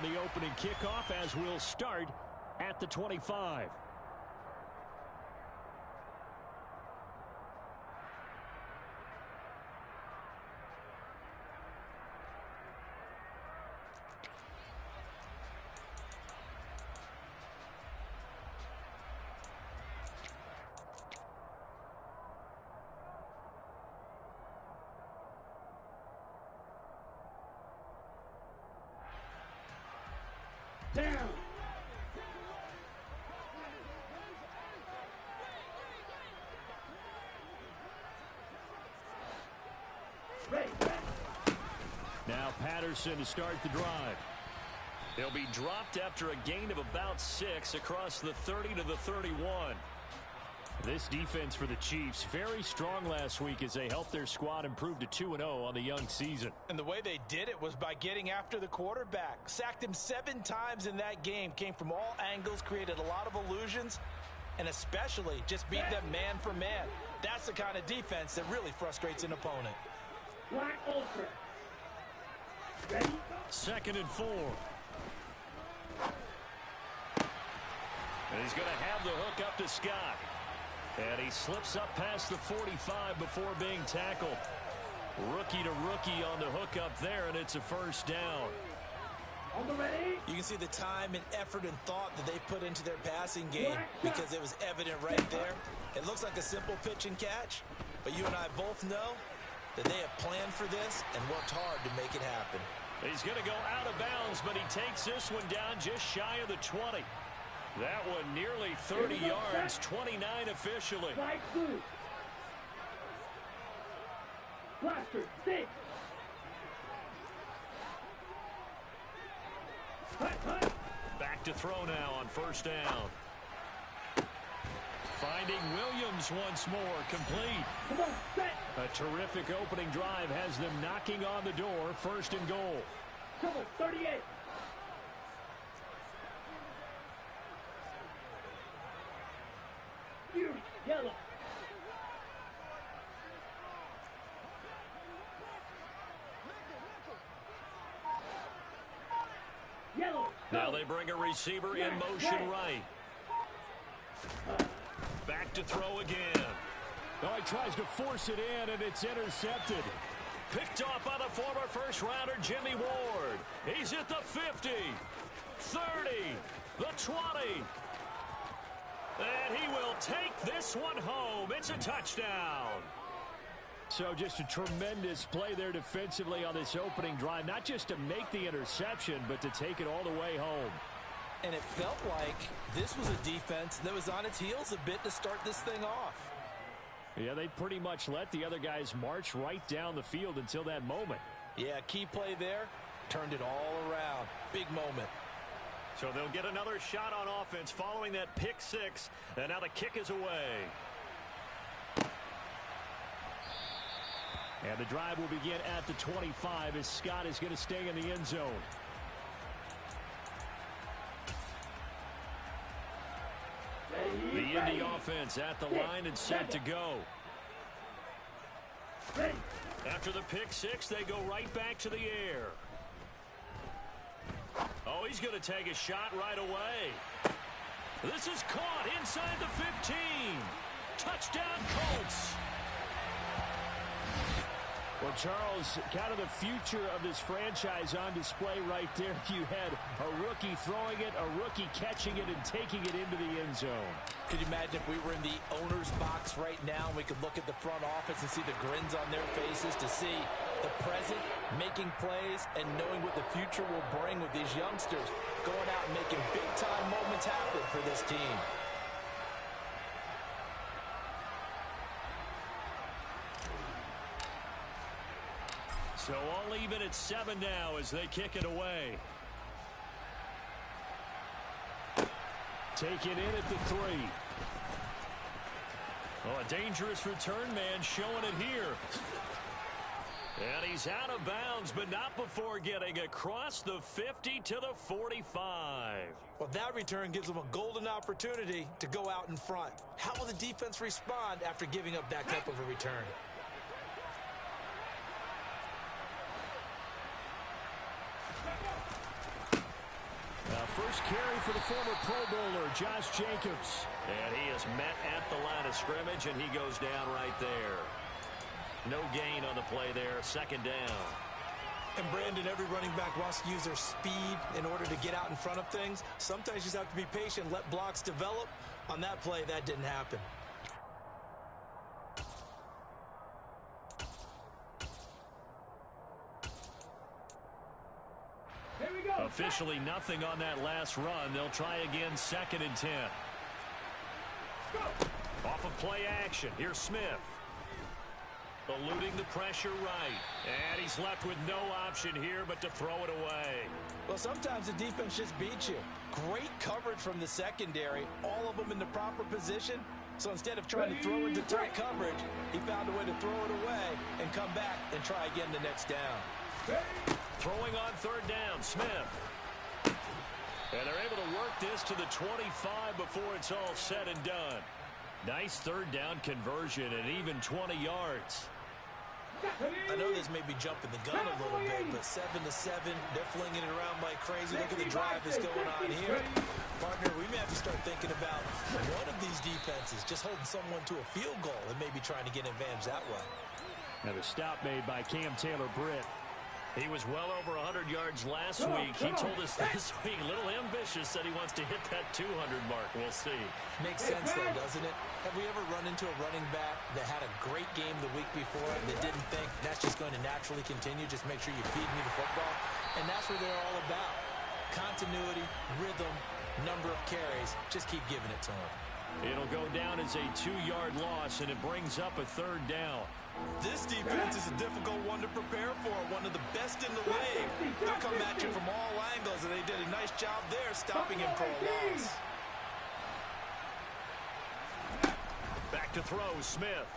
on the opening kickoff as we'll start at the 25. Down. Now Patterson to start the drive. He'll be dropped after a gain of about 6 across the 30 to the 31. This defense for the Chiefs, very strong last week as they helped their squad improve to 2-0 on the young season. And the way they did it was by getting after the quarterback. Sacked him 7 times in that game. Came from all angles, created a lot of illusions, and especially just beat them man for man. That's the kind of defense that really frustrates an opponent. Black ultra. Ready? 2nd and 4. And he's going to have the hook up to Scott. And he slips up past the 45 before being tackled. Rookie to rookie on the hook up there, and it's a first down. On the ready? You can see the time and effort and thought that they put into their passing game because it was evident right there. It looks like a simple pitch and catch, but you and I both know that they have planned for this and worked hard to make it happen. He's going to go out of bounds, but he takes this one down just shy of the 20. That one nearly 30 yards, 29 officially. Flag blue. Blaster, 6. Back to throw now on first down. Finding Williams once more, complete. Come on, set. A terrific opening drive has them knocking on the door, 1st and goal. Trouble, 38. Yellow. Yellow. Now they bring a receiver in motion right. Back to throw again. Oh, he tries to force it in, and it's intercepted. Picked off by the former first-rounder Jimmy Ward. He's at the 50, 30, the 20. And he will take this one home. It's a touchdown. So just a tremendous play there defensively on this opening drive. Not just to make the interception, but to take it all the way home. And it felt like this was a defense that was on its heels a bit to start this thing off. Yeah, they pretty much let the other guys march right down the field until that moment. Yeah, key play there. Turned it all around. Big moment. So they'll get another shot on offense following that pick 6. And now the kick is away. And the drive will begin at the 25 as Scott is going to stay in the end zone. The Indy offense at the line and set to go. After the pick 6, they go right back to the air. Oh, he's going to take a shot right away. This is caught inside the 15. Touchdown, Colts. Well, Charles, kind of the future of this franchise on display right there. You had a rookie throwing it, a rookie catching it, and taking it into the end zone. Could you imagine if we were in the owner's box right now and we could look at the front office and see the grins on their faces to see the present making plays and knowing what the future will bring with these youngsters going out and making big-time moments happen for this team. So all even at 7 now as they kick it away. Take it in at the 3. Oh, a dangerous return man showing it here. And he's out of bounds, but not before getting across the 50 to the 45. Well, that return gives them a golden opportunity to go out in front. How will the defense respond after giving up that type of a return? first carry for the former Pro Bowler, Josh Jacobs. And he is met at the line of scrimmage, and he goes down right there. No gain on the play there, second down. And Brandon, every running back wants to use their speed in order to get out in front of things. Sometimes you just have to be patient, let blocks develop. On that play, that didn't happen. Here we go. Officially nothing on that last run. They'll try again, 2nd and 10. Go. Off of play action. Here's Smith. Eluding the pressure right. And he's left with no option here but to throw it away. Well, sometimes the defense just beats you. Great coverage from the secondary. All of them in the proper position. So instead of trying to throw into tight coverage, he found a way to throw it away and come back and try again the next down. Throwing on 3rd down, Smith. And they're able to work this to the 25 before it's all said and done. Nice 3rd down conversion and even 20 yards. I know this may be jumping the gun a little bit, but 7-7, they're flinging it around like crazy. Look at the drive that's going on here. Partner, we may have to start thinking about one of these defenses just holding someone to a field goal and maybe trying to get an advantage that way. Now the stop made by Cam Taylor-Britt. He was well over 100 yards last week. He told us this week, a little ambitious, said he wants to hit that 200 mark. We'll see. Makes sense, though, doesn't it? Have we ever run into a running back that had a great game the week before that didn't think that's just going to naturally continue? Just make sure you feed me the football. And that's what they're all about. Continuity, rhythm, number of carries. Just keep giving it to them. It'll go down as a 2-yard loss, and it brings up a 3rd down. This defense is a difficult one to prepare for, one of the best in the league. They'll come at you from all angles, and they did a nice job there stopping him for a loss. Back to throw, Smith.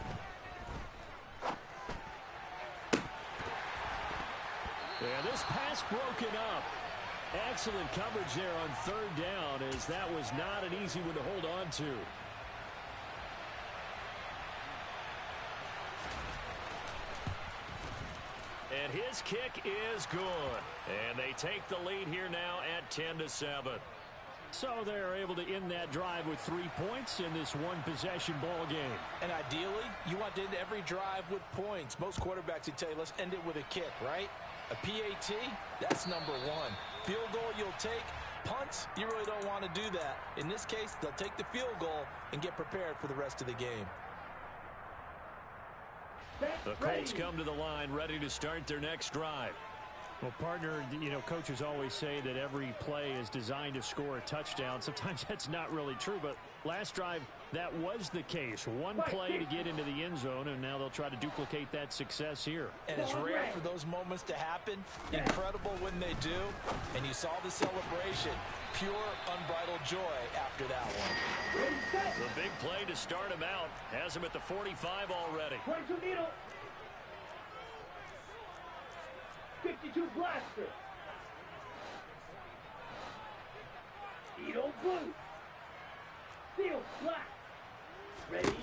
And this pass broken up. Excellent coverage there on 3rd down, as that was not an easy one to hold on to. And his kick is good. And they take the lead here now at 10-7. So they're able to end that drive with 3 points in this one-possession ball game. And ideally, you want to end every drive with points. Most quarterbacks would tell you, let's end it with a kick, right? A PAT, that's number 1. Field goal you'll take. Punts, you really don't want to do that. In this case, they'll take the field goal and get prepared for the rest of the game. The Colts come to the line ready to start their next drive. Well, partner, you know, coaches always say that every play is designed to score a touchdown. Sometimes that's not really true, but last drive, that was the case. One play to get into the end zone, and now they'll try to duplicate that success here. And it's rare for those moments to happen. Incredible when they do. And you saw the celebration. Pure, unbridled joy after that one. The big play to start him out has him at the 45 already. 22 needle. 52 blaster. Needle blue. Steel black. Ready?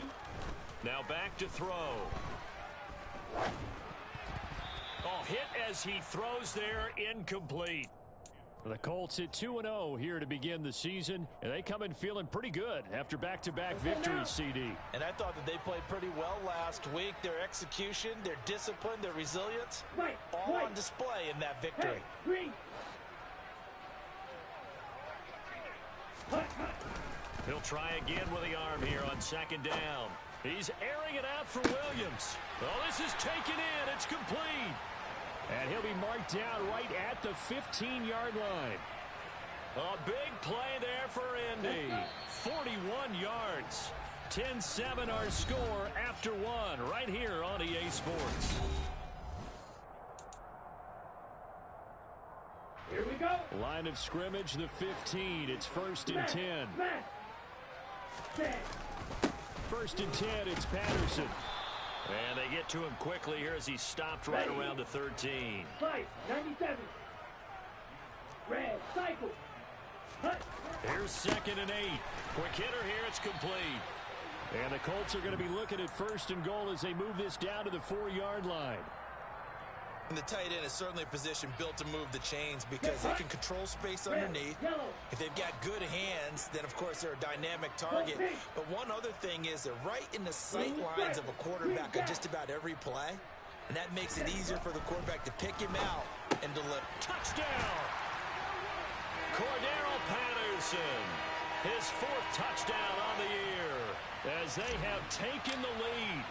Now back to throw. Oh, hit as he throws there, incomplete. The Colts at 2-0 here to begin the season, and they come in feeling pretty good after back-to-back victories, CD. And I thought that they played pretty well last week. Their execution, their discipline, their resilience, all on display in that victory. He'll try again with the arm here on 2nd down. He's airing it out for Williams. Oh, this is taken in. It's complete. And he'll be marked down right at the 15-yard line. A big play there for Indy. 41 yards. 10-7 our score after one right here on EA Sports. Here we go. Line of scrimmage, the 15. It's 1st and 10. 1st and 10, it's Patterson. And they get to him quickly here as he stopped right around the 13. 97. Red cycle. Here's 2nd and 8. Quick hitter here, it's complete. And the Colts are going to be looking at 1st and goal as they move this down to the 4-yard line. And the tight end is certainly a position built to move the chains because they can control space underneath. If they've got good hands, then, of course, they're a dynamic target. But one other thing is they're right in the sight lines of a quarterback on just about every play. And that makes it easier for the quarterback to pick him out and deliver. Touchdown! Cordero Patterson, his 4th touchdown on the year as they have taken the lead.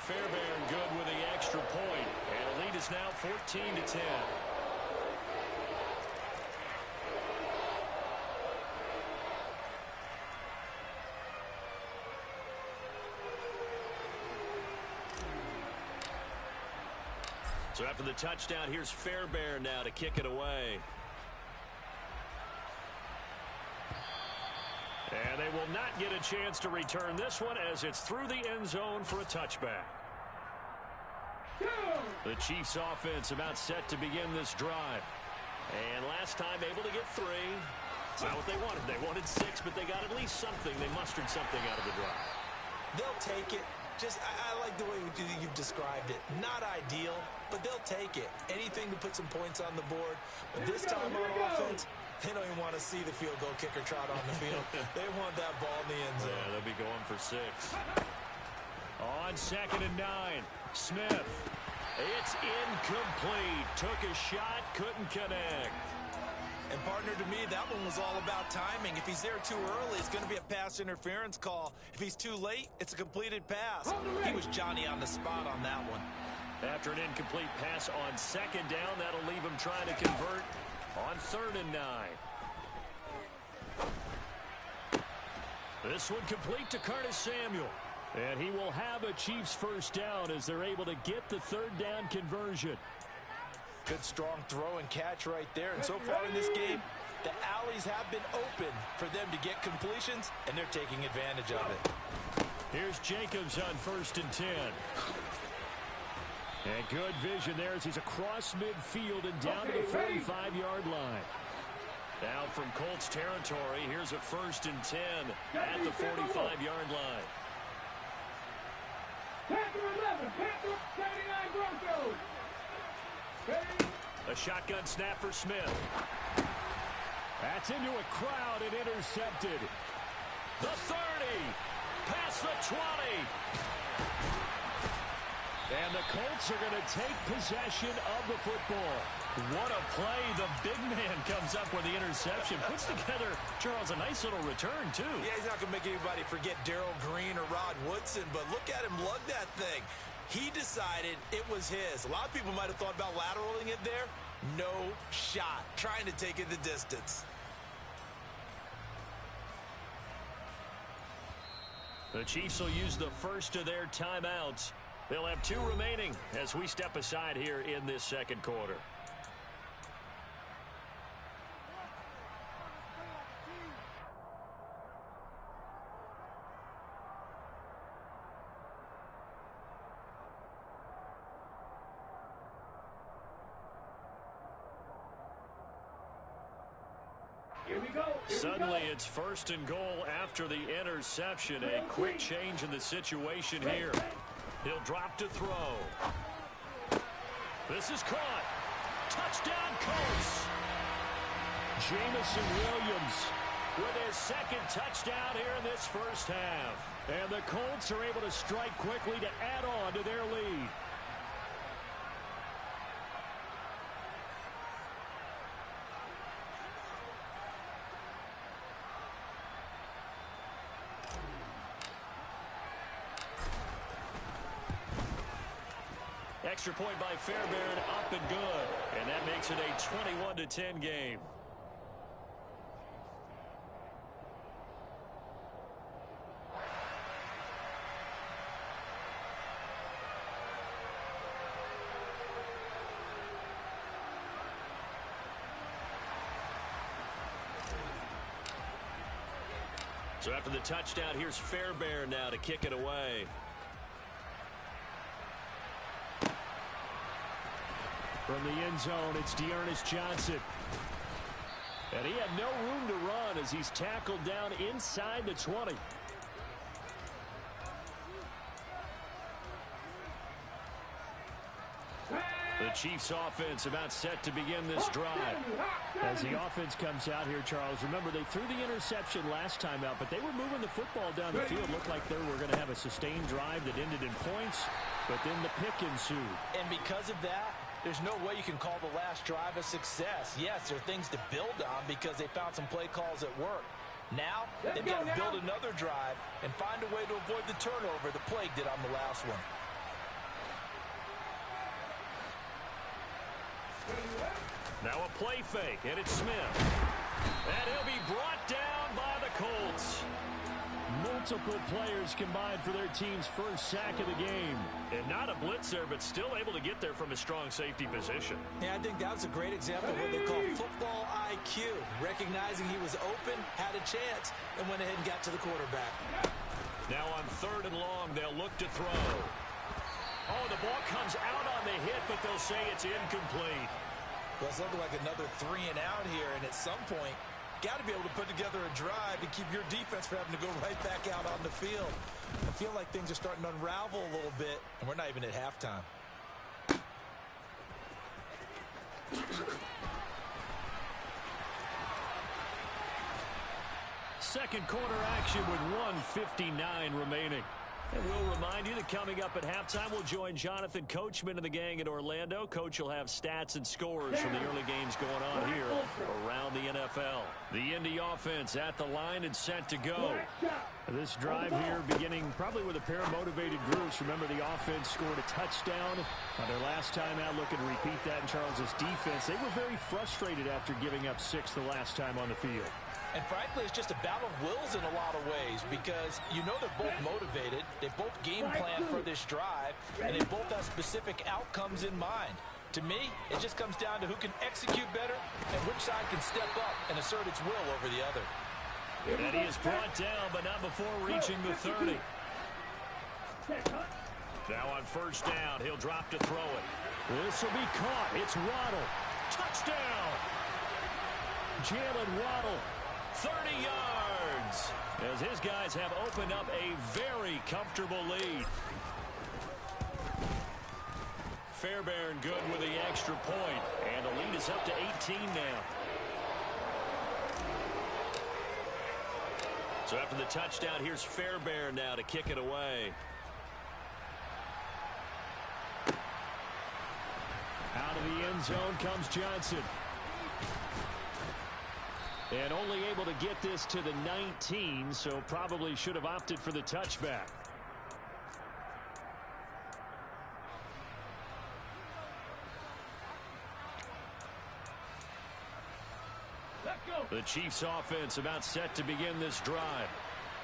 Fairbairn good with the extra point, and the lead is now 14-10. So after the touchdown, here's Fairbairn now to kick it away. And they will not get a chance to return this one as it's through the end zone for a touchback. The Chiefs offense about set to begin this drive. And last time able to get 3. It's not what they wanted. They wanted 6, but they got at least something. They mustered something out of the drive. They'll take it. I like the way you've described it. Not ideal, but they'll take it. Anything to put some points on the board. But this time on offense, they don't even want to see the field goal kicker trot on the field. They want that ball in the end zone. Yeah, they'll be going for 6. On 2nd and 9, Smith. It's incomplete. Took a shot, couldn't connect. And, partner, to me, that one was all about timing. If he's there too early, it's going to be a pass interference call. If he's too late, it's a completed pass. He was Johnny on the spot on that one. After an incomplete pass on 2nd down, that'll leave him trying to convert on 3rd and 9. This one complete to Curtis Samuel. And he will have a Chiefs 1st down as they're able to get the 3rd down conversion. Good strong throw and catch right there. And so far in this game, the alleys have been open for them to get completions, and they're taking advantage of it. Here's Jacobs on 1st and 10. And good vision there as he's across midfield and down to the 45-yard line. Now from Colts territory, here's a 1st and 10 at the 45-yard line. Panther 11, Panther 79 Broncos. A shotgun snap for Smith. That's into a crowd and intercepted. The 30, past the 20. And the Colts are going to take possession of the football. What a play. The big man comes up with the interception. Puts together, Charles, a nice little return, too. Yeah, he's not going to make anybody forget Darrell Green or Rod Woodson, but look at him lug that thing. He decided it was his. A lot of people might have thought about lateraling it there. No shot. Trying to take it the distance. The Chiefs will use the first of their timeouts. They'll have 2 remaining as we step aside here in this 2nd quarter. Here we go. Suddenly it's 1st and goal after the interception. A quick change in the situation here. He'll drop to throw. This is caught. Touchdown, Colts. Jamison Williams with his 2nd touchdown here in this 1st half. And the Colts are able to strike quickly to add on to their lead. Extra point by Fairbairn, up and good. And that makes it a 21-10 game. So after the touchdown, here's Fairbairn now to kick it away. From the end zone, it's Dearness Johnson. And he had no room to run as he's tackled down inside the 20. Chiefs offense about set to begin this drive. As the offense comes out here, Charles, remember they threw the interception last time out, but they were moving the football down the field. Looked like they were going to have a sustained drive that ended in points, but then the pick ensued. And because of that, there's no way you can call the last drive a success. Yes, there are things to build on because they found some play calls that work. Now, they've got to build another drive and find a way to avoid the turnover the plague did on the last one. Now a play fake, and it's Smith. And he'll be brought down by the Colts. Multiple players combined for their team's first sack of the game. And not a blitzer, but still able to get there from a strong safety position. Yeah, I think that was a great example of what they call football IQ. Recognizing he was open, had a chance, and went ahead and got to the quarterback. Now on 3rd and long, they'll look to throw. Oh, the ball comes out on the hit, but they'll say it's incomplete. Well, it's looking like another 3 and out here, and at some point, got to be able to put together a drive and keep your defense from having to go right back out on the field. I feel like things are starting to unravel a little bit, and we're not even at halftime. Second quarter action with 1:59 remaining. And we'll remind you that coming up at halftime, we'll join Jonathan Coachman and the gang in Orlando. Coach will have stats and scores from the early games going on here around the NFL. The Indy offense at the line and set to go. This drive here beginning probably with a pair of motivated groups. Remember, the offense scored a touchdown on their last time out. Looking to repeat that in Charles's defense. They were very frustrated after giving up 6 the last time on the field. And frankly, it's just a battle of wills in a lot of ways because you know they're both motivated. They both game plan for this drive, and they both have specific outcomes in mind. To me, it just comes down to who can execute better and which side can step up and assert its will over the other. And he is brought down, but not before reaching the 30. Now on 1st down, he'll drop to throw it. This will be caught. It's Waddle. Touchdown! Jalen Waddle. 30 yards as his guys have opened up a very comfortable lead. Fairbairn good with the extra point, and the lead is up to 18 now. So after the touchdown, here's Fairbairn now to kick it away. Out of the end zone comes Johnson. And only able to get this to the 19, so probably should have opted for the touchback. The Chiefs offense about set to begin this drive.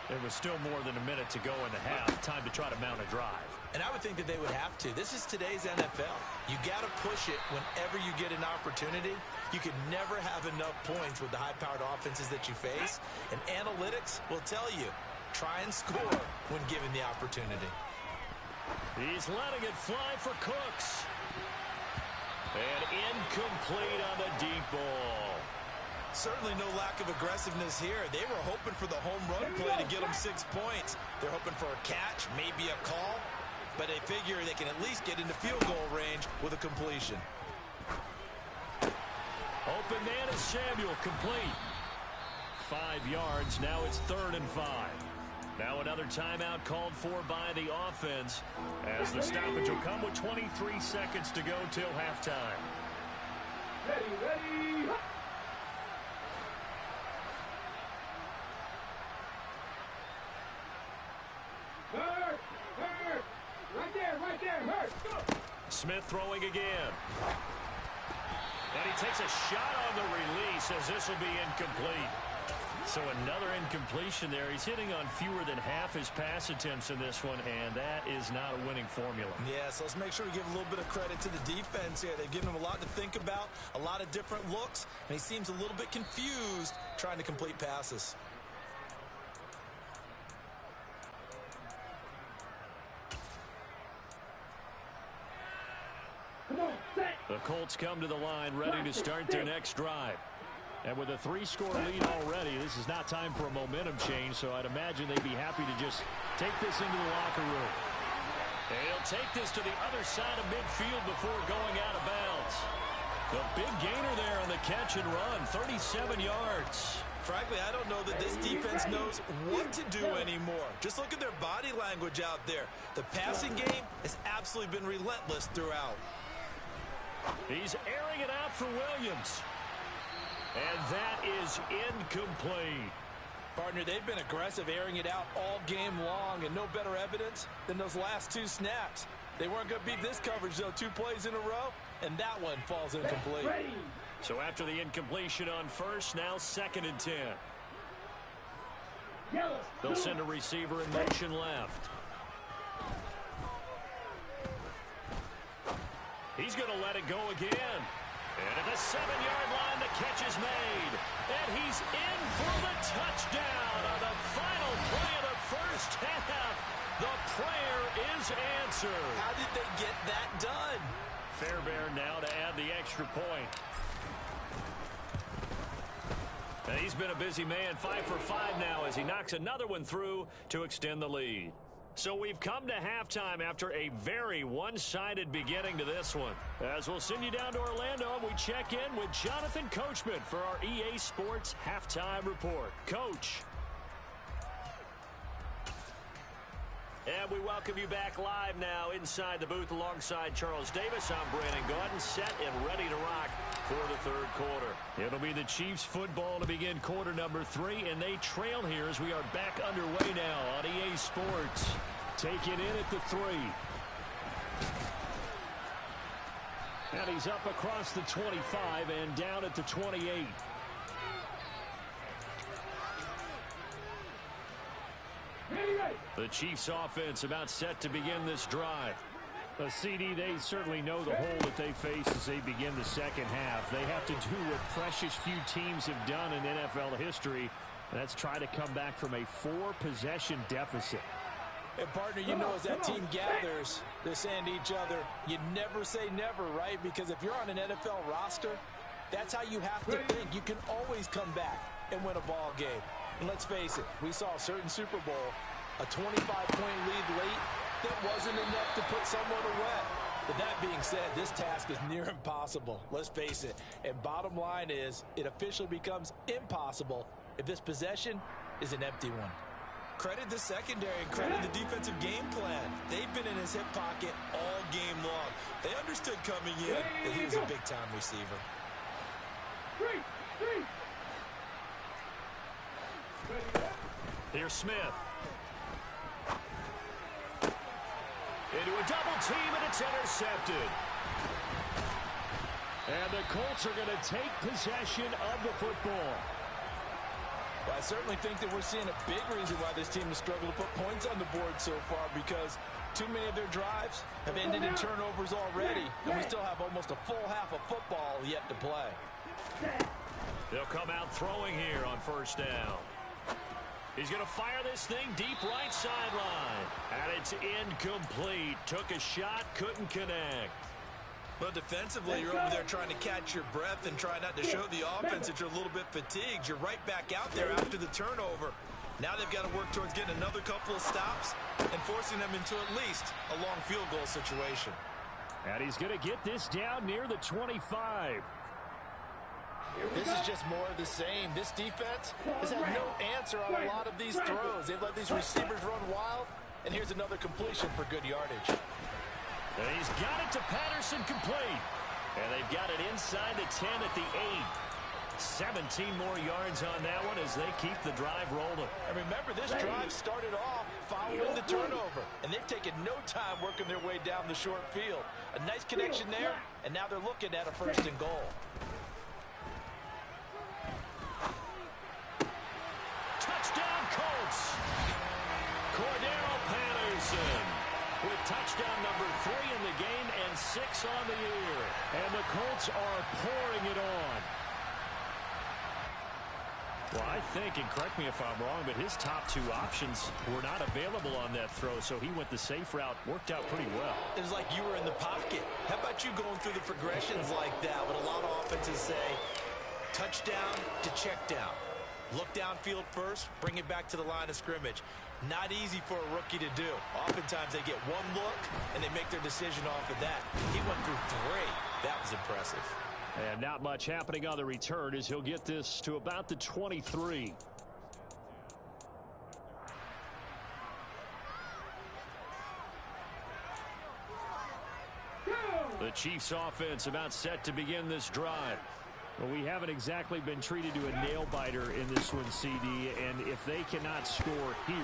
There was still more than a minute to go in the half. Time to try to mount a drive. And I would think that they would have to. This is today's NFL. You got to push it whenever you get an opportunity. You can never have enough points with the high-powered offenses that you face. And analytics will tell you, try and score when given the opportunity. He's letting it fly for Cooks. And incomplete on the deep ball. Certainly no lack of aggressiveness here. They were hoping for the home run play to get them 6 points. They're hoping for a catch, maybe a call. But they figure they can at least get into field goal range with a completion. Open man is Samuel, complete. 5 yards, now it's 3rd and 5. Now another timeout called for by the offense as the stoppage will come with 23 seconds to go till halftime. Ready. Hurt. Right there, hurt. Go. Smith throwing again. And he takes a shot on the release as this will be incomplete. So another incompletion there. He's hitting on fewer than half his pass attempts in this one, and that is not a winning formula. Yeah, so let's make sure we give a little bit of credit to the defense here. They've given him a lot to think about, a lot of different looks, and he seems a little bit confused trying to complete passes. The Colts come to the line ready to start their next drive. And with a 3-score lead already, this is not time for a momentum change, so I'd imagine they'd be happy to just take this into the locker room. And he'll take this to the other side of midfield before going out of bounds. The big gainer there on the catch and run, 37 yards. Frankly, I don't know that this defense knows what to do anymore. Just look at their body language out there. The passing game has absolutely been relentless throughout. He's airing it out for Williams. And that is incomplete. Partner, they've been aggressive, airing it out all game long, and no better evidence than those last two snaps. They weren't going to beat this coverage, though, 2 plays in a row, and that one falls incomplete. So after the incompletion on first, now 2nd and 10. They'll send a receiver in motion left. He's going to let it go again. And at the 7-yard line, the catch is made. And he's in for the touchdown on the final play of the first half. The prayer is answered. How did they get that done? Fairbairn now to add the extra point. And he's been a busy man, 5 for 5 now as he knocks another one through to extend the lead. So we've come to halftime after a very one-sided beginning to this one. As we'll send you down to Orlando, we check in with Jonathan Coachman for our EA Sports Halftime Report. Coach. And we welcome you back live now inside the booth alongside Charles Davis. I'm Brandon Gaudin, set and ready to rock for the third quarter. It'll be the Chiefs football to begin quarter number 3, and they trail here as we are back underway now on EA Sports. Take it in at the 3. And he's up across the 25 and down at the 28. The Chiefs offense about set to begin this drive. CD, they certainly know the hole that they face as they begin the second half. They have to do what precious few teams have done in NFL history. That's try to come back from a 4-possession deficit. And partner, you know, as that team gathers, they're saying to each other, you never say never, right? Because if you're on an NFL roster, that's how you have to think. You can always come back and win a ball game. And let's face it, we saw a certain Super Bowl, a 25-point lead late, that wasn't enough to put someone away. But that being said, this task is near impossible. Let's face it. And bottom line is, it officially becomes impossible if this possession is an empty one. Credit the secondary and credit the defensive game plan. They've been in his hip pocket all game long. They understood coming in that he was a big-time receiver. Here's Smith. Into a double team, and it's intercepted. And the Colts are going to take possession of the football. Well, I certainly think that we're seeing a big reason why this team has struggled to put points on the board so far, because too many of their drives have ended in turnovers already, and we still have almost a full half of football yet to play. They'll come out throwing here on first down. He's going to fire this thing deep right sideline. And it's incomplete. Took a shot, couldn't connect. But defensively, you're over there trying to catch your breath and try not to show the offense that you're a little bit fatigued. You're right back out there after the turnover. Now they've got to work towards getting another couple of stops and forcing them into at least a long field goal situation. And he's going to get this down near the 25. This is just more of the same. This defense has had no answer on a lot of these throws. They've let these receivers run wild, and here's another completion for good yardage. And he's got it to Patterson, complete. And they've got it inside the 10 at the 8. 17 more yards on that one as they keep the drive rolling. And remember, this drive started off following the turnover, and they've taken no time working their way down the short field. A nice connection there, and now they're looking at a 1st and goal. Touchdown, Colts! Cordero Patterson with touchdown number 3 in the game and 6 on the year. And the Colts are pouring it on. Well, I think, and correct me if I'm wrong, but his top 2 options were not available on that throw, so he went the safe route. Worked out pretty well. It was like you were in the pocket. How about you going through the progressions like that? What a lot of offenses say, touchdown to check down. Look downfield first, bring it back to the line of scrimmage. Not easy for a rookie to do. Oftentimes they get one look, and they make their decision off of that. He went through 3. That was impressive. And not much happening on the return as he'll get this to about the 23. The Chiefs offense about set to begin this drive. Well, we haven't exactly been treated to a nail-biter in this one, CD, and if they cannot score here,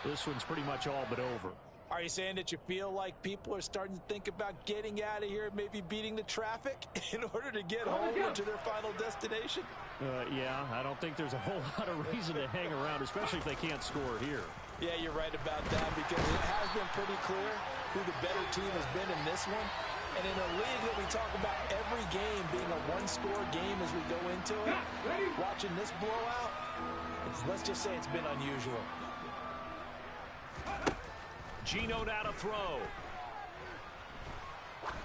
this one's pretty much all but over. Are you saying that you feel like people are starting to think about getting out of here, maybe beating the traffic in order to get home or to their final destination? Yeah, I don't think there's a whole lot of reason to hang around, especially if they can't score here. Yeah, you're right about that, because it has been pretty clear who the better team has been in this one. And in a league that we talk about every game being a one-score game as we go into it, watching this blowout, let's just say it's been unusual. Geno now to throw.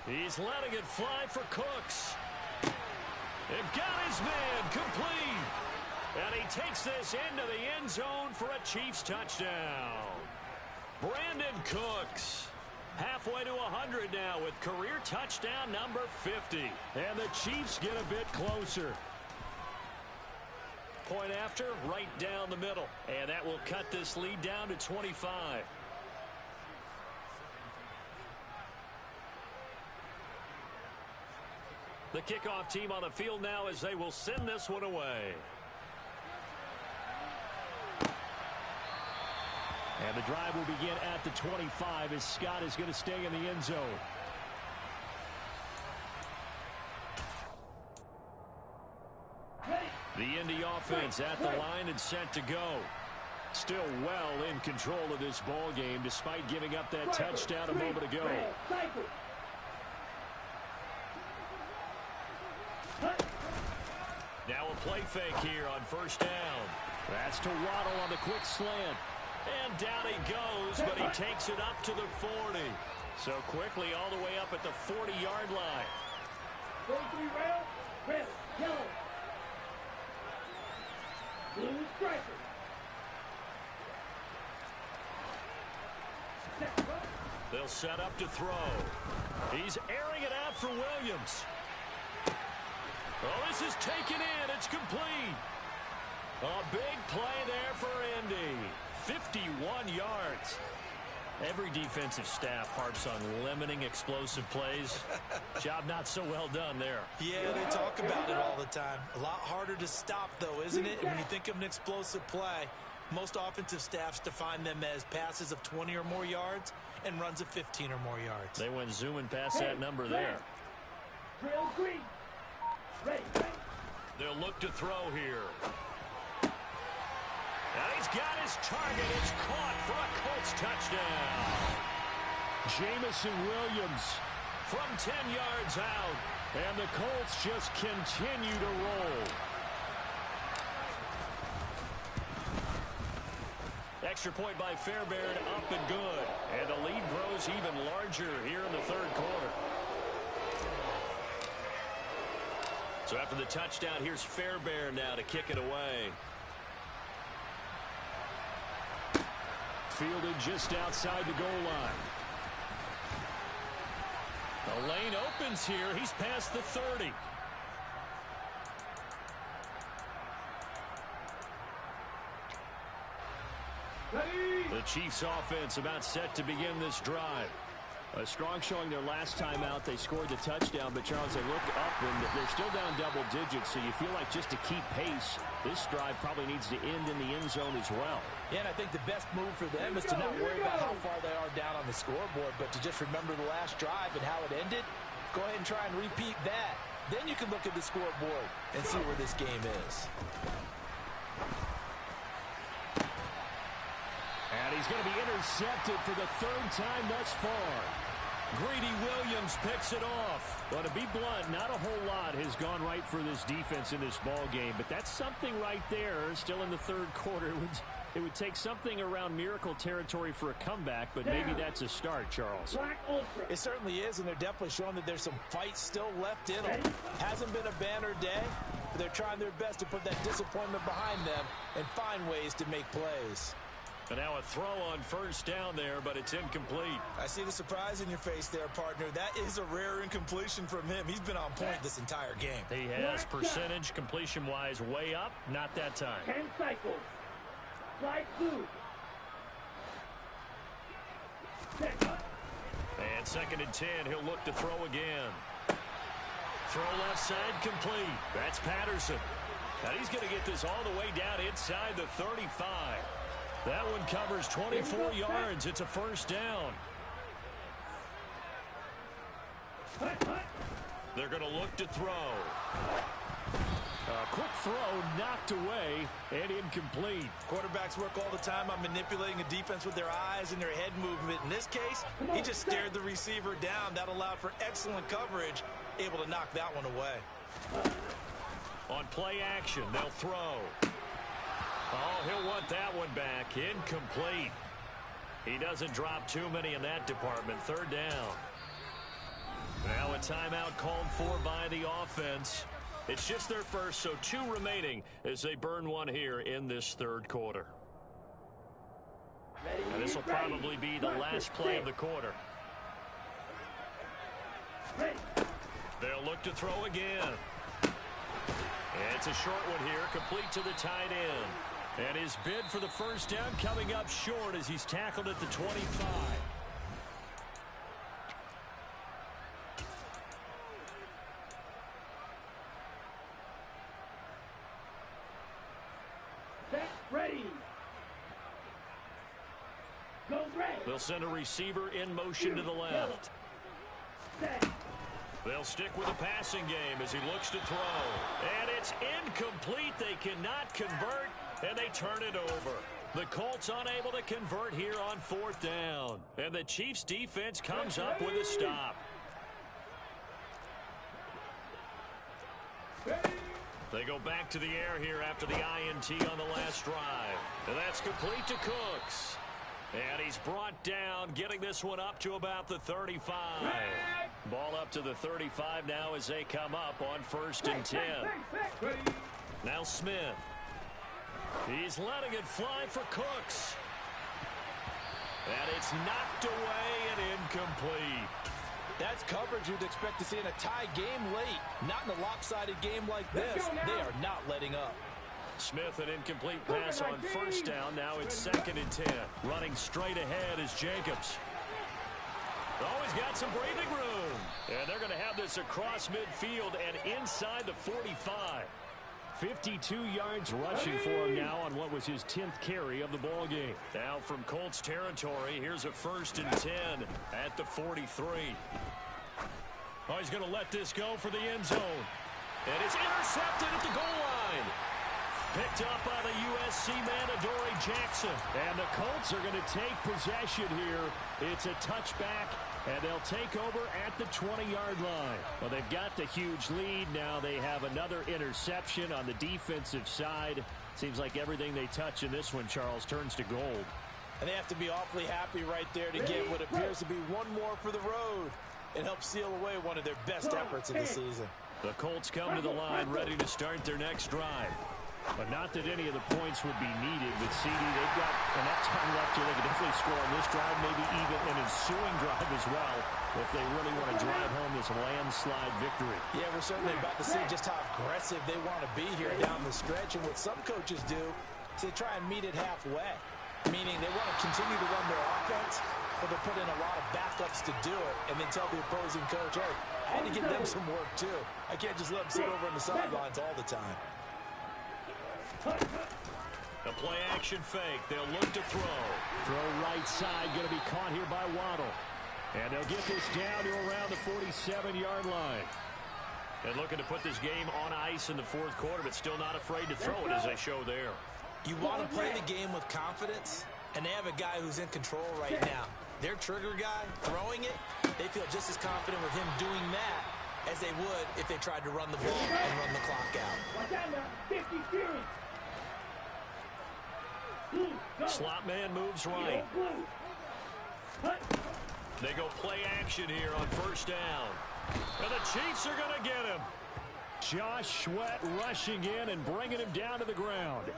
He's letting it fly for Cooks. It got his man complete. And he takes this into the end zone for a Chiefs touchdown. Brandon Cooks. Halfway to 100 now with career touchdown number 50. And the Chiefs get a bit closer. Point after, right down the middle. And that will cut this lead down to 25. The kickoff team on the field now as they will send this one away. And the drive will begin at the 25 as Scott is going to stay in the end zone. The Indy offense at the line and set to go. Still well in control of this ball game despite giving up that touchdown a moment ago. Now a play fake here on first down. That's to Waddle on the quick slant. And down he goes, but he takes it up to the 40. So quickly all the way up at the 40-yard line. 43 round, red, yellow. Blue striker. They'll set up to throw. He's airing it out for Williams. Oh, this is taken in. It's complete. A big play there for Indy. 51 yards. Every defensive staff harps on limiting explosive plays. Job not so well done there. Yeah, they talk about it all the time. A lot harder to stop, though, isn't it? When you think of an explosive play, most offensive staffs define them as passes of 20 or more yards and runs of 15 or more yards. They went zooming past that number there. Drill green. Ready. They'll look to throw here. And he's got his target. It's caught for a Colts touchdown. Jamison Williams from 10 yards out. And the Colts just continue to roll. Extra point by Fairbairn, up and good. And the lead grows even larger here in the third quarter. So after the touchdown, here's Fairbairn now to kick it away. Fielded just outside the goal line. The lane opens here. He's past the 30. The Chiefs offense about set to begin this drive. A strong showing their last time out. They scored the touchdown, but Charles, they look up and they're still down double digits, so you feel like just to keep pace, this drive probably needs to end in the end zone as well. Yeah, and I think the best move for them is to not worry about how far they are down on the scoreboard, but to just remember the last drive and how it ended. Go ahead and try and repeat that. Then you can look at the scoreboard and see where this game is. And he's going to be intercepted for the third time thus far. Greedy Williams picks it off. But to be blunt, not a whole lot has gone right for this defense in this ball game. But that's something right there. Still in the third quarter. It would take something around miracle territory for a comeback, but maybe that's a start, Charles. It certainly is, and they're definitely showing that there's some fight still left in them. Hasn't been a banner day, but they're trying their best to put that disappointment behind them and find ways to make plays. And now a throw on first down there, but it's incomplete. I see the surprise in your face there, partner. That is a rare incompletion from him. He's been on point this entire game. He has percentage completion-wise way up, not that time. 10 cycles. Slide 2. And 2nd and 10, he'll look to throw again. Throw left side complete. That's Patterson. Now he's going to get this all the way down inside the 35. That one covers 24 yards. It's a first down. They're going to look to throw. A quick throw knocked away and incomplete. Quarterbacks work all the time on manipulating a defense with their eyes and their head movement. In this case, he just stared the receiver down. That allowed for excellent coverage, able to knock that one away. On play action, they'll throw. Oh, he'll want that one back. Incomplete. He doesn't drop too many in that department. 3rd down. Now a timeout called for by the offense. It's just their first, so 2 remaining as they burn one here in this 3rd quarter. And this will probably be the last play of the quarter. They'll look to throw again. And it's a short one here, complete to the tight end. And his bid for the first down coming up short as he's tackled at the 25. Ready. Go red. They'll send a receiver in motion to the left. They'll stick with the passing game as he looks to throw. And it's incomplete. They cannot convert, and they turn it over. The Colts unable to convert here on 4th down. And the Chiefs defense comes up with a stop. They go back to the air here after the INT on the last drive. And that's complete to Cooks. And he's brought down, getting this one up to about the 35. Ball up to the 35 now as they come up on 1st and 10. Now Smith. He's letting it fly for Cooks. And it's knocked away and incomplete. That's coverage you'd expect to see in a tie game late. Not in a lopsided game like this. They are not letting up. Smith, an incomplete pass on 1st down. Now it's 2nd and 10. Running straight ahead is Jacobs. Always got some breathing room. And they're going to have this across midfield and inside the 45. 52 yards rushing for him now on what was his 10th carry of the ball game. Now from Colts territory, here's a 1st and 10 at the 43. Oh, he's going to let this go for the end zone. And it's intercepted at the goal line. Picked up by the USC man, Adoree Jackson. And the Colts are going to take possession here. It's a touchback, and they'll take over at the 20-yard line. Well, they've got the huge lead. Now they have another interception on the defensive side. Seems like everything they touch in this one, Charles, turns to gold. And they have to be awfully happy right there to get what appears to be one more for the road and help seal away one of their best efforts of the season. The Colts come to the line ready to start their next drive. But not that any of the points would be needed with CD. They've got enough time left here. They can definitely score on this drive, maybe even an ensuing drive as well, if they really want to drive home this landslide victory. Yeah, we're certainly about to see just how aggressive they want to be here down the stretch. And what some coaches do is they try and meet it halfway, meaning they want to continue to run their offense, but they put in a lot of backups to do it, and then tell the opposing coach, hey, I had to give them some work too. I can't just let them sit over on the sidelines all the time. A play-action fake. They'll look to throw. Throw right side, going to be caught here by Waddle. And they'll get this down to around the 47-yard line. And looking to put this game on ice in the 4th quarter, but still not afraid to throw it as they show there. You want to play the game with confidence, and they have a guy who's in control right now. Their trigger guy, throwing it, they feel just as confident with him doing that as they would if they tried to run the ball and run the clock out. Watch out now. 50 series. Slot man moves right. They go play action here on first down. And the Chiefs are going to get him. Josh Sweat rushing in and bringing him down to the ground.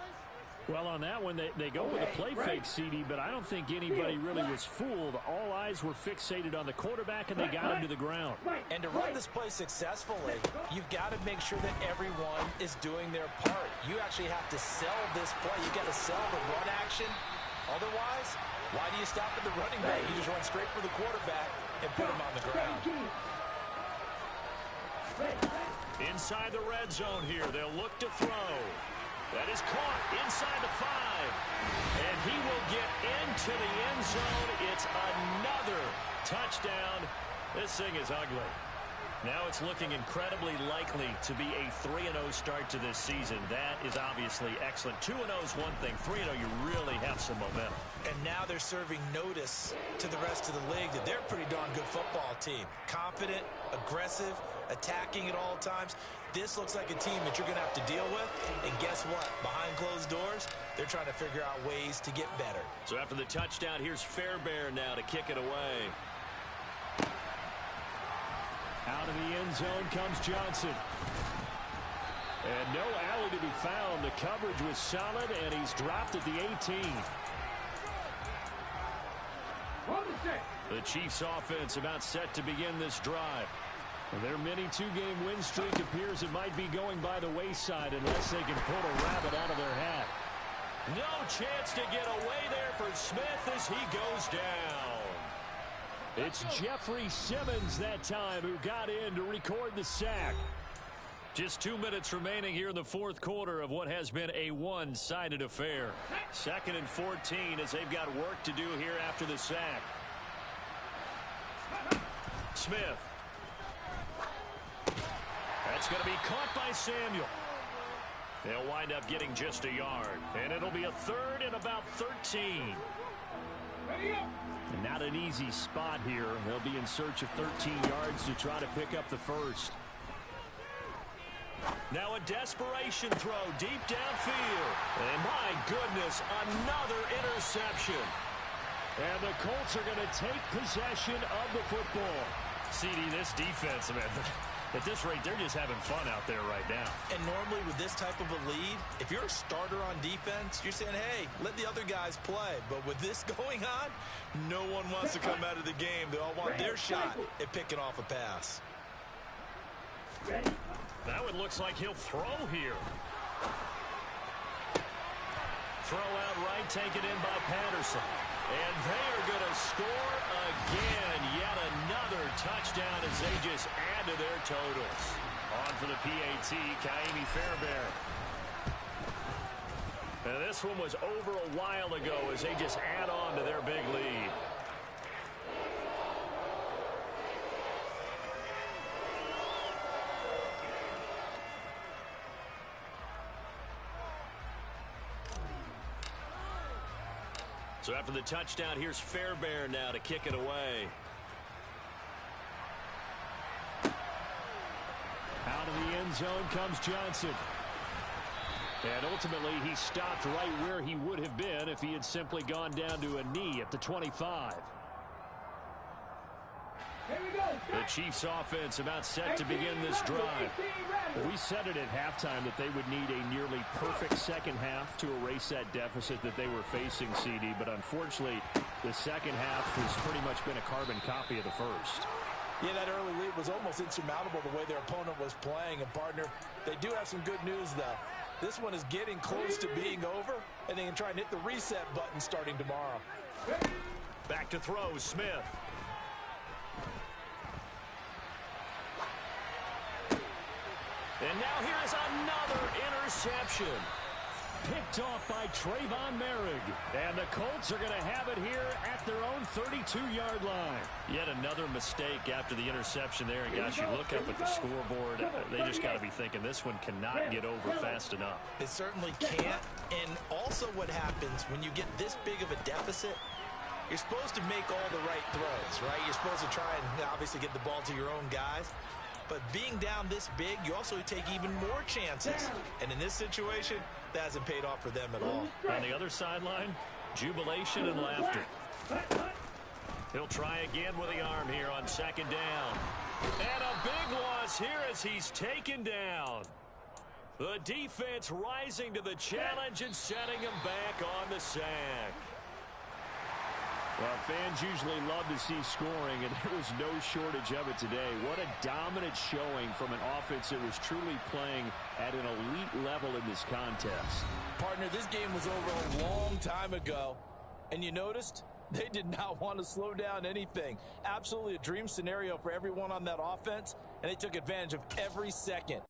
Well, on that one, they go with a play fake, CD, but I don't think anybody really was fooled. All eyes were fixated on the quarterback, and they got him to the ground. And to run this play successfully, you've got to make sure that everyone is doing their part. You actually have to sell this play. You've got to sell the run action. Otherwise, why do you stop at the running back? You just run straight for the quarterback and put him on the ground. Inside the red zone here, they'll look to throw. That is caught inside the 5. And he will get into the end zone. It's another touchdown. This thing is ugly. Now it's looking incredibly likely to be a 3-0 start to this season. That is obviously excellent. 2-0 is one thing. 3-0, you really have some momentum. And now they're serving notice to the rest of the league that they're a pretty darn good football team. Confident, aggressive, attacking at all times. This looks like a team that you're going to have to deal with. And guess what? Behind closed doors, they're trying to figure out ways to get better. So after the touchdown, here's Fairbairn now to kick it away. Out of the end zone comes Johnson. And no alley to be found. The coverage was solid, and he's dropped at the 18. The Chiefs offense about set to begin this drive. Their mini 2-game win streak appears it might be going by the wayside unless they can pull a rabbit out of their hat. No chance to get away there for Smith as he goes down. It's Jeffrey Simmons that time who got in to record the sack. Just 2 minutes remaining here in the fourth quarter of what has been a one-sided affair. 2nd and 14 as they've got work to do here after the sack. Smith. That's going to be caught by Samuel. They'll wind up getting just a yard. And it'll be a 3rd and about 13. Not an easy spot here. They'll be in search of 13 yards to try to pick up the first. Now a desperation throw deep downfield. And my goodness, another interception. And the Colts are going to take possession of the football. CD, this defense, man, at this rate, they're just having fun out there right now. And normally with this type of a lead, if you're a starter on defense, you're saying, hey, let the other guys play. But with this going on, no one wants to come out of the game. They all want their shot at picking off a pass. That one looks like he'll throw here. Throw out right, taken in by Patterson. And they are going to score again. Yet another touchdown as they just add to their totals. On for the PAT, Kaimi Fairbairn. And this one was over a while ago as they just add on to their big lead. So after the touchdown, here's Fairbairn now to kick it away. Out of the end zone comes Johnson. And ultimately, he stopped right where he would have been if he had simply gone down to a knee at the 25. The Chiefs offense about set to begin this drive. We said it at halftime that they would need a nearly perfect second half to erase that deficit that they were facing, CD. But unfortunately, the second half has pretty much been a carbon copy of the first. Yeah, that early lead was almost insurmountable the way their opponent was playing. And, partner, they do have some good news, though. This one is getting close to being over, and they can try and hit the reset button starting tomorrow. Back to throw, Smith. And now here is another interception. Picked off by Trayvon Merrick. And the Colts are going to have it here at their own 32-yard line. Yet another mistake after the interception there. And, guys, you look up at the scoreboard, they just got to be thinking this one cannot get over fast enough. It certainly can't. And also what happens when you get this big of a deficit, you're supposed to make all the right throws, right? You're supposed to try and obviously get the ball to your own guys. But being down this big, you also take even more chances. And in this situation, that hasn't paid off for them at all. On the other sideline, Jubilation and laughter. He'll try again with the arm here on second down. And a big loss here as he's taken down. The defense rising to the challenge and setting him back on the sack. Well, fans usually love to see scoring, and there was no shortage of it today. What a dominant showing from an offense that was truly playing at an elite level in this contest. Partner, this game was over a long time ago, and you noticed they did not want to slow down anything. Absolutely a dream scenario for everyone on that offense, and they took advantage of every second.